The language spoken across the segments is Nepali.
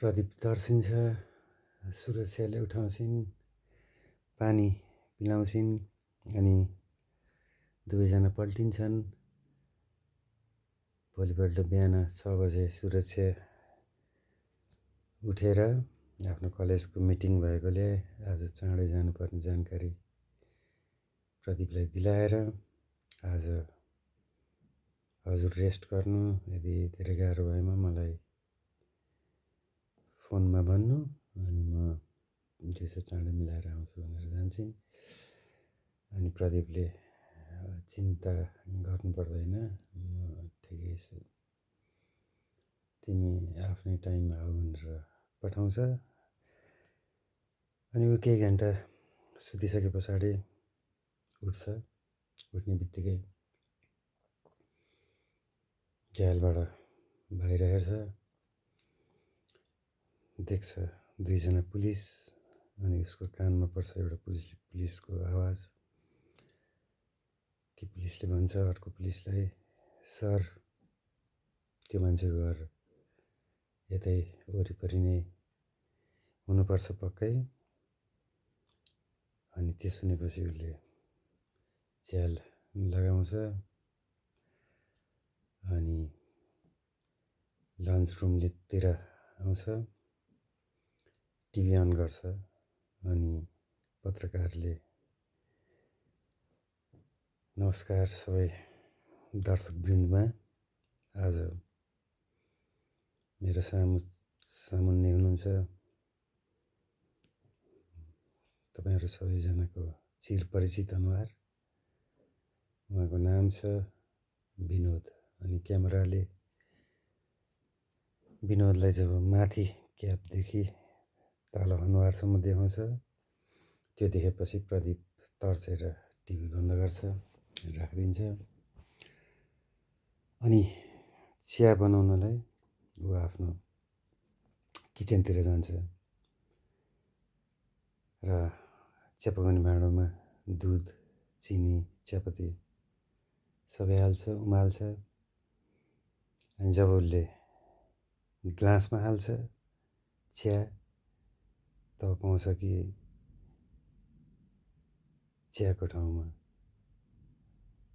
प्रदीप तर्सिन्छ, सुरक्षाले उठाउँछिन्, पानी पिलाउँछिन् अनि दुवैजना पल्टिन्छन्। भोलिपल्ट बिहान 6 बजे सुरक्षा उठेर आफ्नो कलेजको मिटिङ भएकोले आज चाँडै जानुपर्ने जानकारी प्रदीपलाई दिलाएर आज हजुर रेस्ट गर्नु, यदि धेरै गाह्रो भएमा मलाई फोनमा भन्नु अनि म त्यसो चाँडै मिलाएर आउँछु भनेर जान्छन्। अनि प्रदीपले चिन्ता गर्नु पर्दैन, म ठिकै छु, तिमी आफ्नै टाइममा आऊ भनेर पठाउँछ। अनि ऊ केही घन्टा सुतिसके पछाडि उठ्छ। उठ्ने बित्तिकै झ्यालबाट बाहिर हेर्छ, देख्छ दुईजना पुलिस। अनि उसको कानमा पर्छ एउटा पुलिसको आवाज। ती पुलिसले भन्छ अर्को पुलिसलाई, सर त्यो मान्छेको घर यतै वरिपरि नै हुनुपर्छ पक्कै। अनि त्यो सुनेपछि उसले झ्याल लगाउँछ अनि लन्च रुमतिर आउँछ, टिभी अन गर्छ अनि पत्रकारले नमस्कार सबै दर्शकवृन्दमा, आज मेरो सामुन्ने हुनुहुन्छ तपाईँहरू सबैजनाको चिरपरिचित अनुहार, उहाँको नाम छ विनोद। अनि क्यामेराले विनोदलाई जब माथि क्यापदेखि तल अनुहारसम्म देखाउँछ, त्यो देखेपछि प्रदीप तर्सेर टिभी बन्द गर्छ, राखिदिन्छ। अनि चिया बनाउनलाई ऊ आफ्नो किचनतिर जान्छ र चिया पकाउने भाँडोमा दुध, चिनी, चियापत्ती सबै हाल्छ, उमाल्छ। अनि जब उसले ग्लासमा हाल्छ चिया, तब पाउँछ कि चियाको ठाउँमा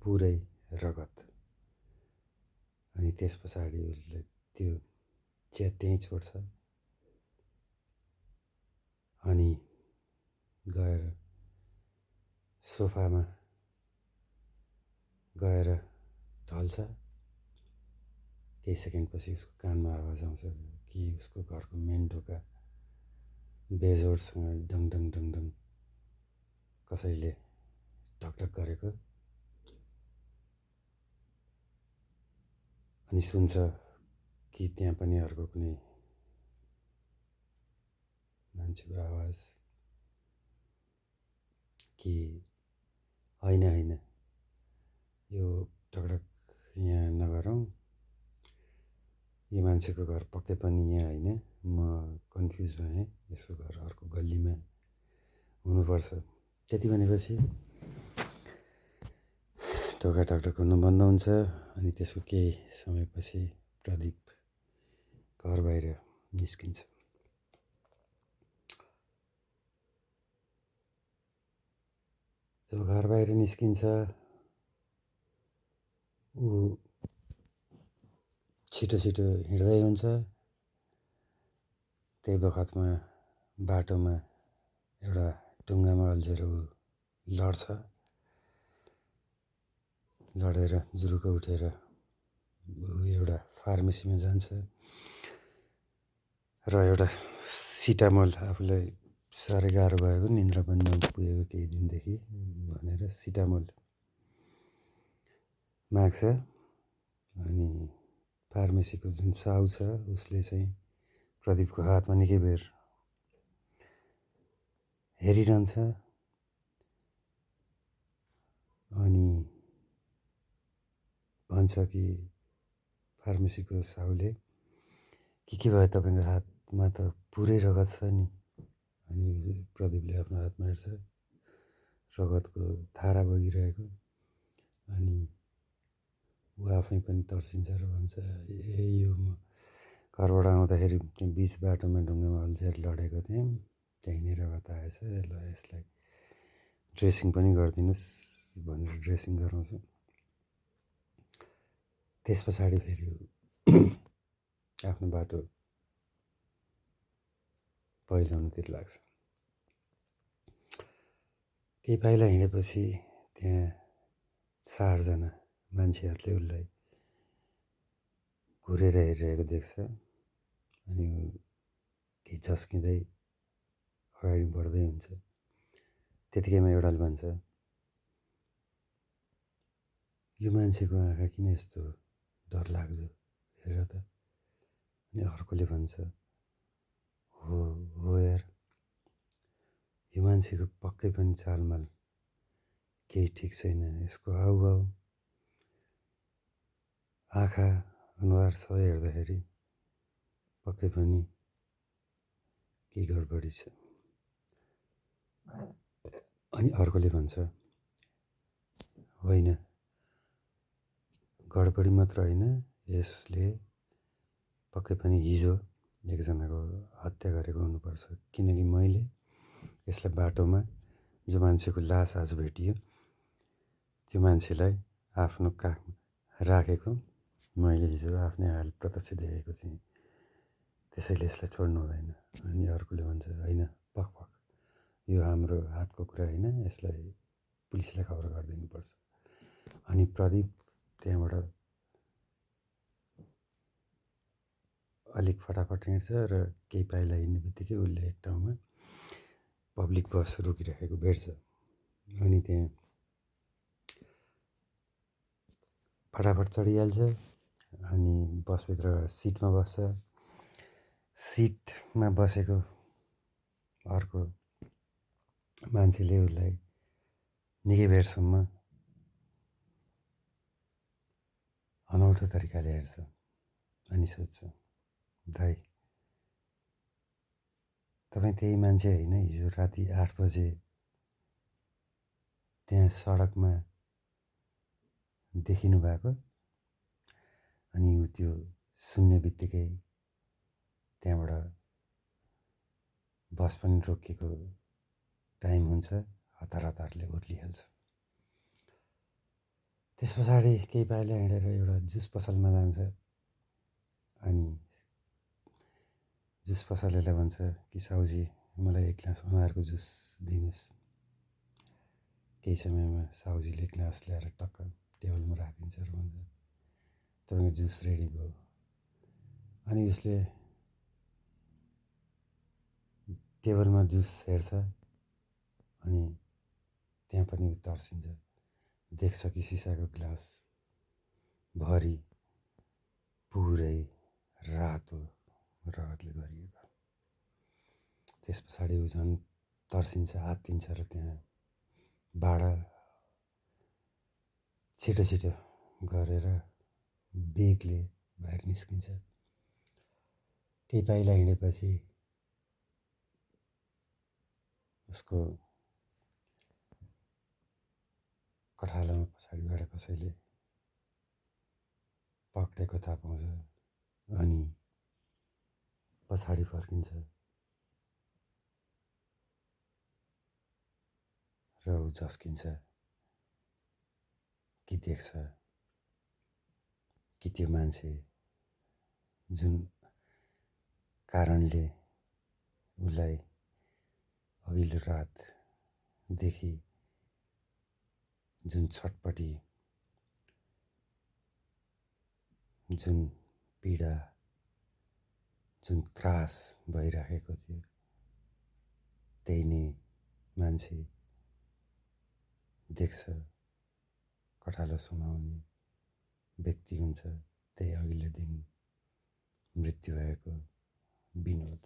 पुरै रगत। अनि त्यस पछाडि उसले त्यो चिया त्यहीँ छोड्छ अनि गएर सोफामा गएर ढल्छ। केही सेकेन्डपछि उसको कानमा आवाज आउँछ कि उसको घरको मेन ढोका बेजोडसँग डङ डङ डङ डङ कसैले ढकढक गरेको। अनि सुन्छ कि त्यहाँ पनि अर्को कुनै मान्छेको आवाज कि होइन होइन यो ढकढक यहाँ नगरौँ, यो मान्छेको घर पक्कै पनि यहाँ होइन, म कन्फ्युज भएँ, यसको घर अर्को गल्लीमा हुनुपर्छ। त्यति भनेपछि ढोका ढकढक हुनु बन्द हुन्छ। अनि त्यसको केही समयपछि प्रदीप घर बाहिर निस्किन्छ। जब घर बाहिर निस्किन्छ ऊ छिटो छिटो हिँड्दै हुन्छ। त्यही बखतमा बाटोमा एउटा ढुङ्गामा अल्झेर ऊ लड्छ। लडेर जुरुक्क उठेर ऊ एउटा फार्मेसीमा जान्छ र एउटा सिटामोल, आफूलाई साह्रै गाह्रो भएको, निन्द्रा पनि नपुगेको केही दिनदेखि भनेर सिटामोल माग्छ। अनि फार्मेसीको जुन साहु छ उसले चाहिँ प्रदीपको हातमा निकै बेर हेरिरहन्छ। अनि भन्छ कि फार्मेसीको साहुले, के भयो तपाईँको हातमा त पुरै रगत छ नि। अनि प्रदीपले आफ्नो हातमा हेर्छ, रगतको धारा बगिरहेको। अनि ऊ आफै पनि तर्सिन्छ र भन्छ, ए यो म घरबाट आउँदाखेरि त्यहाँ बिच बाटोमा ढुङ्गामा अल्झिएर लडेको थिएँ। त्यहीँनिर बताएछ, ल यसलाई ड्रेसिङ पनि गरिदिनुहोस् भनेर ड्रेसिङ गराउँछु। त्यस पछाडि फेरि आफ्नो बाटो पहिलाउनुतिर लाग्छ। केही पाइला हिँडेपछि त्यहाँ 4जना मान्छेहरूले उसलाई घुरेर हेरिरहेको देख्छ। अनि केही झस्किँदै अगाडि बढ्दै हुन्छ। त्यतिकैमा एउटाले भन्छ, यो मान्छेको आँखा किन यस्तो डरलाग्दो, हेर त। अनि अर्कोले भन्छ, हो यार, यो मान्छेको पक्कै पनि चालमाल केही ठिक छैन, यसको हाउभाउ आँखा अनुहार सबै हेर्दाखेरि पक्कै पनि केही गडबडी छ। अनि अर्कोले भन्छ, होइन, गडबडी मात्र होइन, यसले पक्कै पनि हिजो एकजनाको हत्या गरेको हुनुपर्छ। किनकि मैले यसलाई बाटोमा जो मान्छेको लास आज भेटियो त्यो मान्छेलाई आफ्नो काखमा राखेको मैले हिजो आफ्नै आँखाले प्रत्यक्ष देखेको थिएँ। त्यसैले यसलाई छोड्नु हुँदैन। अनि अर्कोले भन्छ, होइन, पख यो हाम्रो हातको कुरा होइन, यसलाई पुलिसलाई खबर गरिदिनुपर्छ। अनि प्रदीप त्यहाँबाट अलिक फटाफट हिँड्छ र केही पाइला हिँड्ने बित्तिकै उसले एक ठाउँमा पब्लिक बस रोकिराखेको भेट्छ। अनि त्यहाँ फटाफट चढिहाल्छ। अनि बसभित्र सिटमा बस्छ। सिटमा बसेको अर्को मान्छेले उसलाई निकै बेरसम्म अनौठो तरिकाले हेर्छ। अनि सोध्छ, दाइ, तपाईँ त्यही मान्छे होइन हिजो राति 8 बजे त्यहाँ सडकमा देखिनु भएको? अनि ऊ त्यो सुन्ने बित्तिकै त्यहाँबाट बस पनि रोकिएको टाइम हुन्छ, हतारले ओर्लिहाल्छ। त्यस पछाडि केही पाइला हिँडेर एउटा जुस पसलमा जान्छ। अनि जुस पसलेलाई भन्छ कि साहुजी, मलाई एक ग्लास अनारको जुस दिनुहोस्। केही समयमा साहुजीले ग्लास ल्याएर टक्क टेबलमा राखिदिन्छ र भन्छ, तपाईँको जुस रेडी भयो। अनि उसले टेबलमा जुस हेर्छ। अनि त्यहाँ पनि ऊ तर्सिन्छ। देख्छ कि सिसाको ग्लास भरि पुरै रातो रगतले भरिएको। त्यस पछाडि ऊ झन् तर्सिन्छ, आत्तिन्छ र त्यहाँ बाट छिटो गरेर बेगले बाहिर निस्किन्छ। केही पाइला हिँडेपछि उसको कठालोमा पछाडिबाट कसैले पक्रेको थाहा पाउँछ। अनि पछाडि फर्किन्छ र ऊ झस्किन्छ कि देख्छ कि त्यो मान्छे जुन कारणले उसलाई अघिल्लो रातदेखि जुन छटपटी, जुन पीडा, जुन त्रास भइराखेको थियो, त्यही नै मान्छे देख्छ, कठालो समाउने व्यक्ति हुन्छ। त्यही अघिल्लो दिन मृत्यु भएको विनोद।